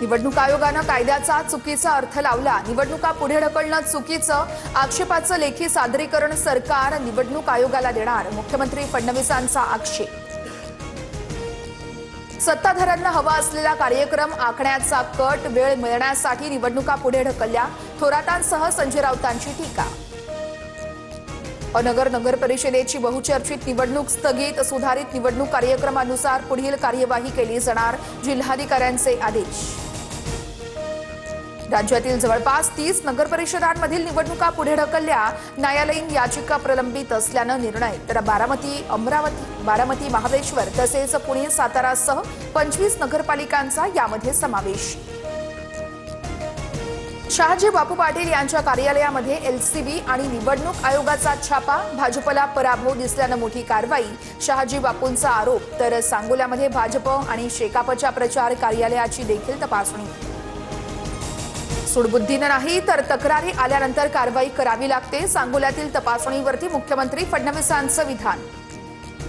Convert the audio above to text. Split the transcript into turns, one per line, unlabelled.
निवडणूक आयोगानं कायद्याचा चुकीचा अर्थ लावला, निवडणुका पुढे ढकलणं चुकीचं, आक्षेपाचं लेखी सादरीकरण सरकार निवडणूक आयोगाला देणार, मुख्यमंत्री फडणवीसांचा आक्षेप. सत्ताधाऱ्यांना हवा असलेला कार्यक्रम आखण्याचा कट, वेळ मिळण्यासाठी निवडणुका पुढे ढकलल्या, थोरातांसह संजय राऊतांची टीका. नगर परिषदेची बहुचर्चित निवडणूक स्थगित, सुधारित निवडणूक कार्यक्रमानुसार पुढील कार्यवाही केली जाणार, जिल्हाधिकाऱ्यांचे आदेश. राज्यातील जवळपास 30 नगरपरिषदांमधील निवडणुका पुढे ढकलल्या, न्यायालयीन याचिका प्रलंबित असल्यानं निर्णय. तर बारामती, महाबळेश्वर तसेच पुणे, सातारासह 25 नगरपालिकांचा यामध्ये समावेश. शहाजी बापू पाटील यांच्या कार्यालयामध्ये एलसीबी आणि निवडणूक आयोगाचा छापा, भाजपला पराभव दिसल्यानं मोठी कारवाई, शहाजी बापूंचा आरोप. तर सांगोल्यामध्ये भाजप आणि शेकापच्या प्रचार कार्यालयाची देखील तपासणी. सूडबुद्धीनं नाही तर तक्रारी आल्यानंतर कारवाई करावी लागते, सांगोल्यातील तपासणीवरती मुख्यमंत्री फडणवीसांचं विधान.